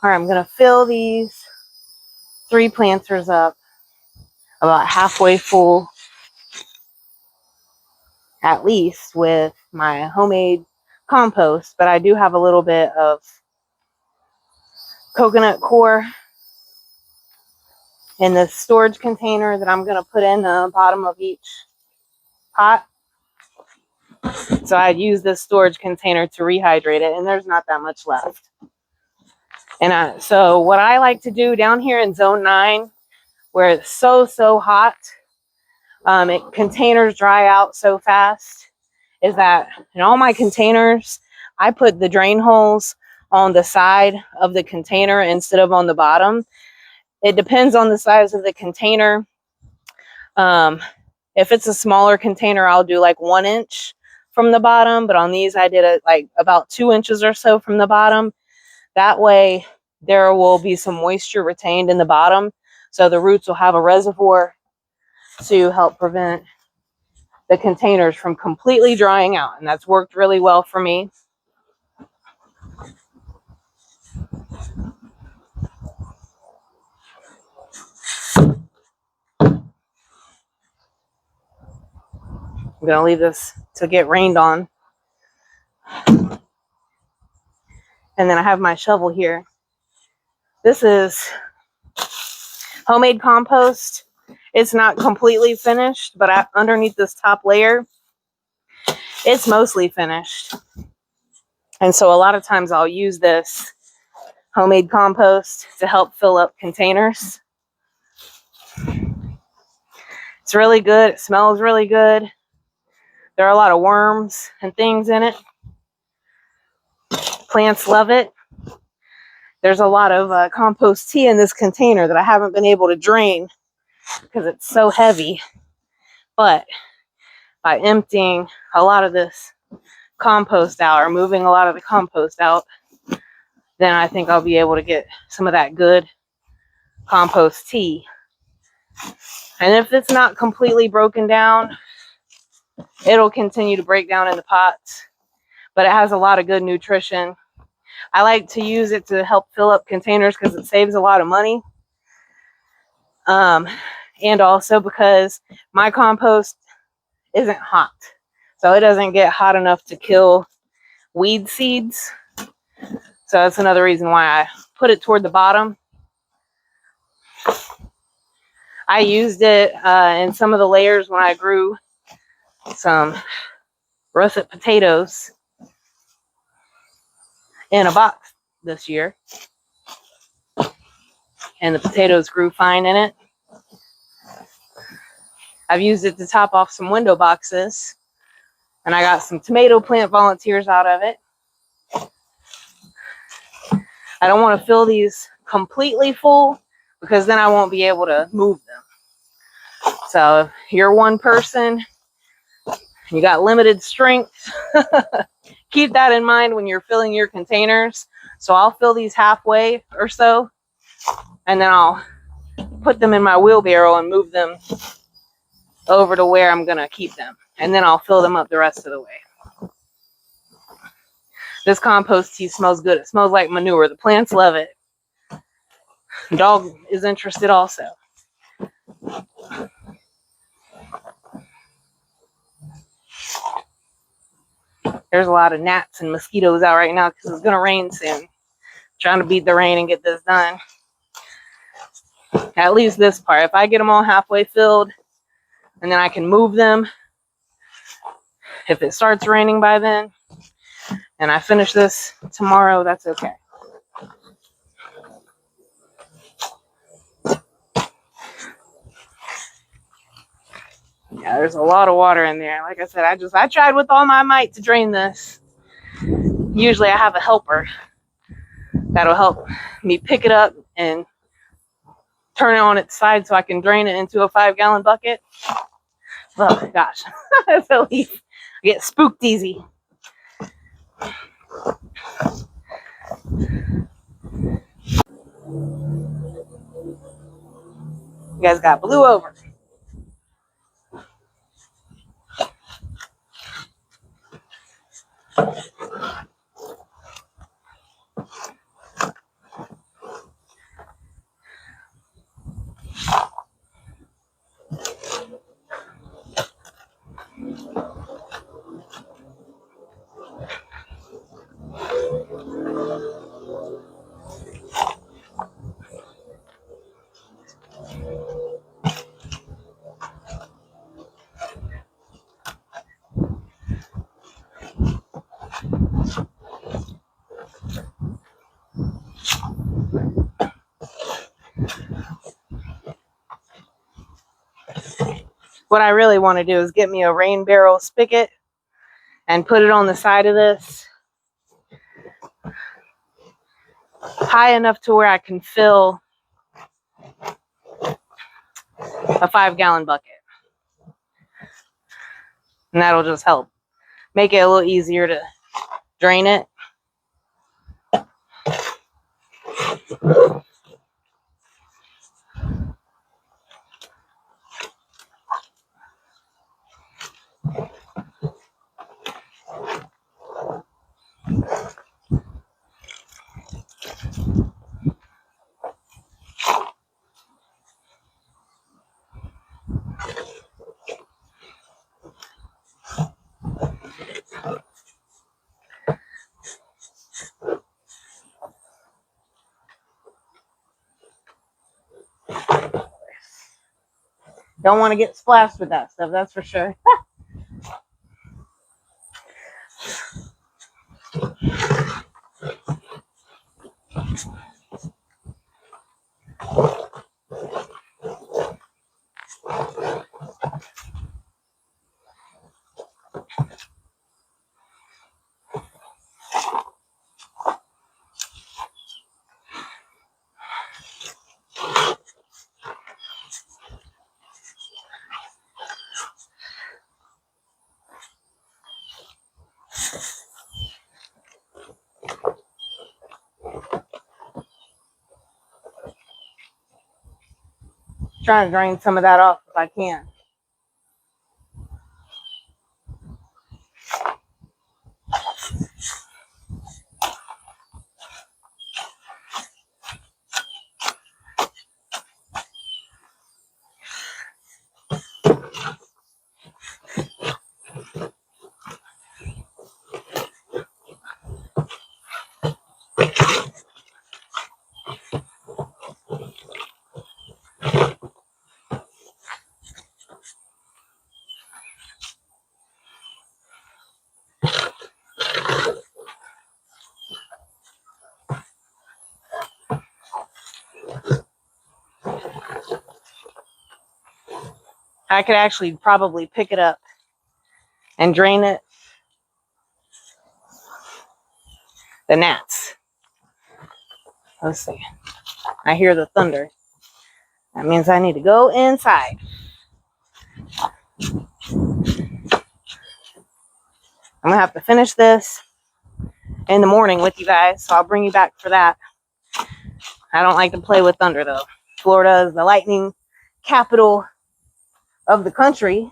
All right, I'm going to fill these 3 planters up about halfway full, at least, with my homemade compost. But I do have a little bit of coconut core in the storage container that I'm going to put in the bottom of each pot. So I'd use this storage container to rehydrate it, and there's not that much left. And so what I like to do down here in zone 9, where it's so hot, containers dry out so fast, is that in all my containers, I put the drain holes on the side of the container instead of on the bottom. It depends on the size of the container. If it's a smaller container, I'll do like 1 inch from the bottom, but on these I did it like about 2 inches or so from the bottom. That way there will be some moisture retained in the bottom, so the roots will have a reservoir to help prevent the containers from completely drying out, and that's worked really well for me. I'm going to leave this to get rained on. And then I have my shovel here. This is homemade compost. It's not completely finished, but underneath this top layer, it's mostly finished. And so a lot of times I'll use this homemade compost to help fill up containers. It's really good. It smells really good. There are a lot of worms and things in it. Plants love it. There's a lot of compost tea in this container that I haven't been able to drain because it's so heavy. But by emptying a lot of this compost out, or moving a lot of the compost out, then I think I'll be able to get some of that good compost tea. And if it's not completely broken down, it'll continue to break down in the pots. But it has a lot of good nutrition. I like to use it to help fill up containers because it saves a lot of money. And also because my compost isn't hot. So it doesn't get hot enough to kill weed seeds. So that's another reason why I put it toward the bottom. I used it in some of the layers when I grew some russet potatoes in a box this year. And the potatoes grew fine in it. I've used it to top off some window boxes. And I got some tomato plant volunteers out of it. I don't want to fill these completely full because then I won't be able to move them. So if you're one person, you got limited strength, keep that in mind when you're filling your containers. So I'll fill these halfway or so, and then I'll put them in my wheelbarrow and move them over to where I'm going to keep them. And then I'll fill them up the rest of the way. This compost tea smells good. It smells like manure. The plants love it. The dog is interested also. There's a lot of gnats and mosquitoes out right now because it's going to rain soon. Trying to beat the rain and get this done. At least this part. If I get them all halfway filled, and then I can move them if it starts raining by then, and I finish this tomorrow, that's okay. Yeah, there's a lot of water in there. Like I said, I tried with all my might to drain this. Usually I have a helper that'll help me pick it up and turn it on its side so I can drain it into a 5-gallon bucket. Oh gosh, that's a leaf. I get spooked easy. You guys got blew over. What I really want to do is get me a rain barrel spigot and put it on the side of this high enough to where I can fill a 5-gallon bucket. And that'll just help make it a little easier to drain it. Don't want to get splashed with that stuff, that's for sure. Trying to drain some of that off if I can. I could actually probably pick it up and drain it. The gnats. Let's see. I hear the thunder. That means I need to go inside. I'm gonna have to finish this in the morning with you guys, so I'll bring you back for that. I don't like to play with thunder though. Florida is the lightning capital of the country.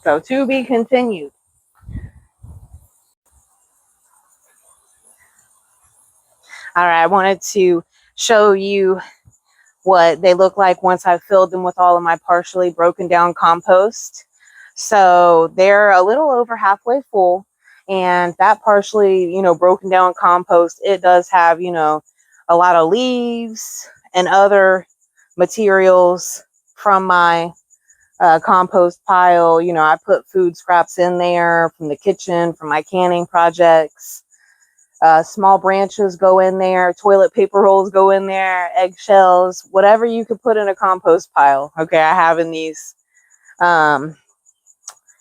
So to be continued. All right, I wanted to show you what they look like once I've filled them with all of my partially broken down compost. So they're a little over halfway full, and that partially, broken down compost, it does have, a lot of leaves and other materials from my compost pile. I put food scraps in there from the kitchen, from my canning projects. Small branches go in there, toilet paper rolls go in there, eggshells, whatever you could put in a compost pile. Okay, I have in these, in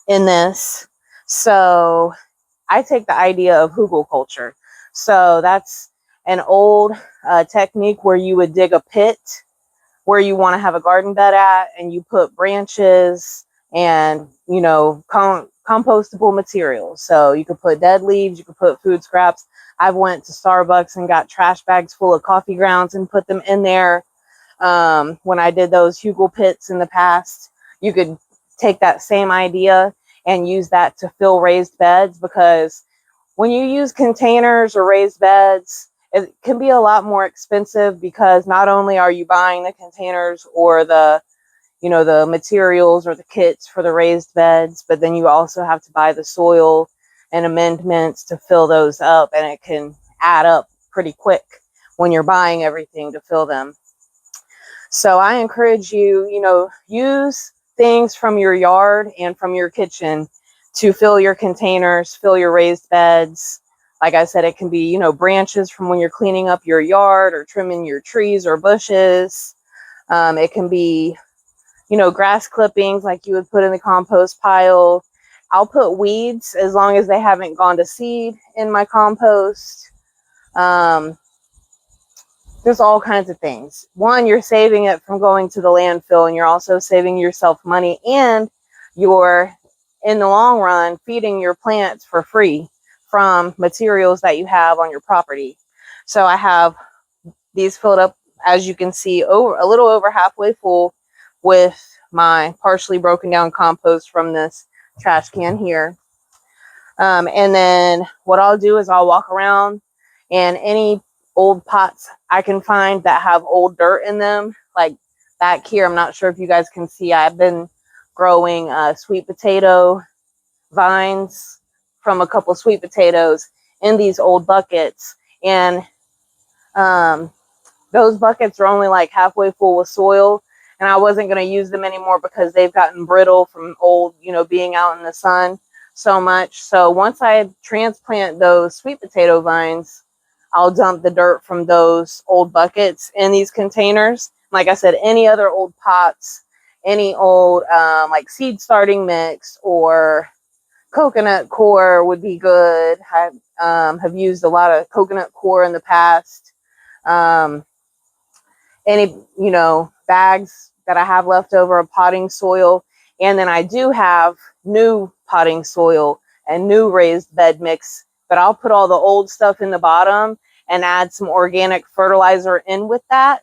this. So I take the idea of Hugelkultur. So that's an old technique where you would dig a pit where you want to have a garden bed at, and you put branches and, compostable materials. So you could put dead leaves, you could put food scraps. I've went to Starbucks and got trash bags full of coffee grounds and put them in there. When I did those Hugel pits in the past, you could take that same idea and use that to fill raised beds, because when you use containers or raised beds, it can be a lot more expensive, because not only are you buying the containers or the materials or the kits for the raised beds, but then you also have to buy the soil and amendments to fill those up, and it can add up pretty quick when you're buying everything to fill them. So I encourage you, use things from your yard and from your kitchen to fill your containers, fill your raised beds, Like I said, it can be, you know, branches from when you're cleaning up your yard or trimming your trees or bushes. It can be, you know, grass clippings like you would put in the compost pile. I'll put weeds as long as they haven't gone to seed in my compost. There's all kinds of things. One, you're saving it from going to the landfill, and you're also saving yourself money, and you're, in the long run, feeding your plants for free from materials that you have on your property. So I have these filled up, as you can see, over a little over halfway full with my partially broken down compost from this trash can here. And then what I'll do is I'll walk around, and any old pots I can find that have old dirt in them, like back here, I'm not sure if you guys can see, I've been growing sweet potato vines from a couple sweet potatoes in these old buckets. And those buckets are only like halfway full with soil, and I wasn't going to use them anymore because they've gotten brittle from old, you know, being out in the sun so much. So once I transplant those sweet potato vines, I'll dump the dirt from those old buckets in these containers. Like I said, any other old pots, any old like seed starting mix or coconut coir would be good. I have used a lot of coconut coir in the past. Any, you know, bags that I have left over of potting soil. And then I do have new potting soil and new raised bed mix, but I'll put all the old stuff in the bottom and add some organic fertilizer in with that.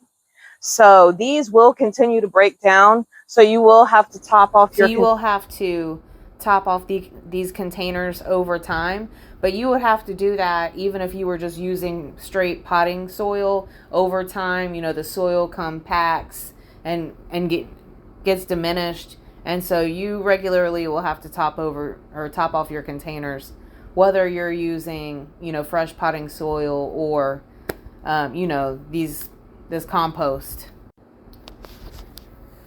So these will continue to break down. So you will have to top off your... So you will have to top off these containers over time, but you would have to do that even if you were just using straight potting soil. Over time, you know, the soil compacts and gets diminished, and so you regularly will have to top off your containers, whether you're using, you know, fresh potting soil or you know, this compost.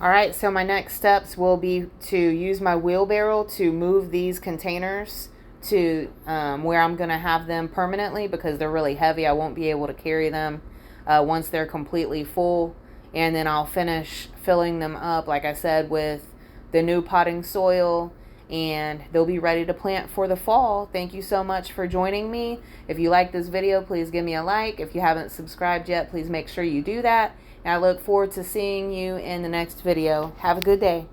All right, so my next steps will be to use my wheelbarrow to move these containers to where I'm going to have them permanently, because they're really heavy. I won't be able to carry them once they're completely full. And then I'll finish filling them up, like I said, with the new potting soil, and they'll be ready to plant for the fall. Thank you so much for joining me. If you like this video, please give me a like. If you haven't subscribed yet, please make sure you do that. And I look forward to seeing you in the next video. Have a good day.